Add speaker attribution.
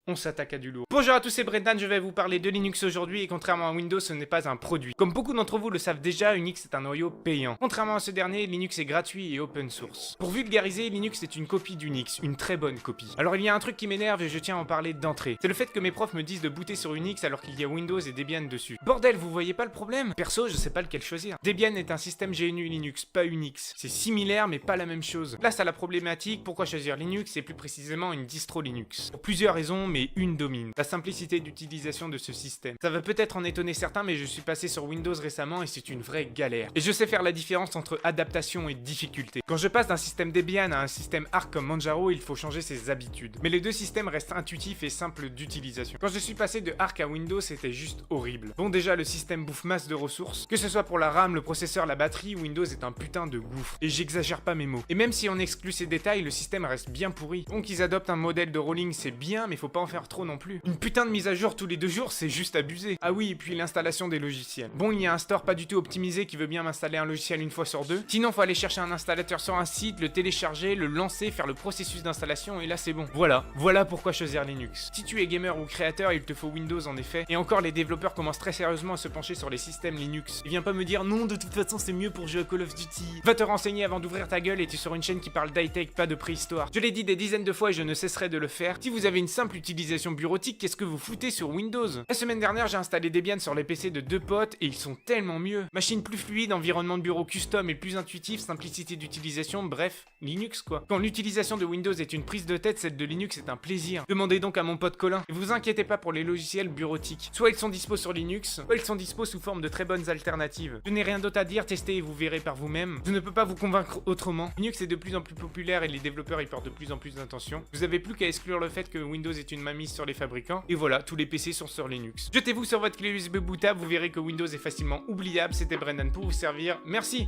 Speaker 1: on s'attaque à du lourd. Bonjour à tous, c'est Brendan, je vais vous parler de Linux aujourd'hui et contrairement à Windows, ce n'est pas un produit. Comme beaucoup d'entre vous le savent déjà, Unix est un noyau payant. Contrairement à ce dernier, Linux est gratuit et open source. Pour vulgariser, Linux est une copie d'Unix, une très bonne copie. Alors il y a un truc qui m'énerve et je tiens à en parler d'entrée. C'est le fait que mes profs me disent de booter sur Unix alors qu'il y a Windows et Debian dessus. Bordel, vous voyez pas le problème? Perso, je sais pas lequel choisir. Debian est un système GNU Linux, pas Unix. C'est similaire mais pas la même chose. Place à la problématique, pourquoi choisir Linux et plus précisément une distro Linux? Pour plusieurs raisons, mais une domine. La simplicité d'utilisation de ce système. Ça va peut-être en étonner certains, mais je suis passé sur Windows récemment et c'est une vraie galère. Et je sais faire la différence entre adaptation et difficulté. Quand je passe d'un système Debian à un système Arch comme Manjaro, il faut changer ses habitudes. Mais les deux systèmes restent intuitifs et simples d'utilisation. Quand je suis passé de Arch à Windows, c'était juste horrible. Bon, déjà, le système bouffe masse de ressources. Que ce soit pour la RAM, le processeur, la batterie, Windows est un putain de gouffre. Et j'exagère pas mes mots. Et même si on exclut ces détails, le système reste bien pourri. Donc ils adoptent un modèle de rolling, c'est bien, mais faut pas en faire trop non plus. Une putain de mise à jour tous les 2 jours, c'est juste abusé. Ah oui, et puis l'installation des logiciels. Bon, il y a un store pas du tout optimisé qui veut bien m'installer un logiciel une fois sur 2. Sinon, faut aller chercher un installateur sur un site, le télécharger, le lancer, faire le processus d'installation, et là c'est bon. Voilà pourquoi choisir Linux. Si tu es gamer ou créateur, il te faut Windows en effet. Et encore, les développeurs commencent très sérieusement à se pencher sur les systèmes Linux. Et viens pas me dire non, de toute façon c'est mieux pour jouer à Call of Duty. Va te renseigner avant d'ouvrir ta gueule et tu es sur une chaîne qui parle d'high-tech, pas de préhistoire. Je l'ai dit des dizaines de fois et je ne cesserai de le faire. Si vous avez une simple utilisation bureautique, qu'est-ce que vous foutez sur Windows? La semaine dernière, j'ai installé Debian sur les PC de 2 potes et ils sont tellement mieux. Machine plus fluide, environnement de bureau custom et plus intuitif, simplicité d'utilisation, bref, Linux quoi. Quand l'utilisation de Windows est une prise de tête, celle de Linux est un plaisir. Demandez donc à mon pote Colin. Et vous inquiétez pas pour les logiciels bureautiques. Soit ils sont dispo sur Linux, soit ils sont dispo sous forme de très bonnes alternatives. Je n'ai rien d'autre à dire, testez et vous verrez par vous-même. Je ne peux pas vous convaincre autrement. Linux est de plus en plus populaire et les développeurs y portent de plus en plus d'attention. Vous avez plus qu'à exclure le fait que Windows est une mainmise sur les fabricants. Et voilà, tous les PC sont sur Linux. Jetez-vous sur votre clé USB bootable, vous verrez que Windows est facilement oubliable. C'était Brendan pour vous servir. Merci.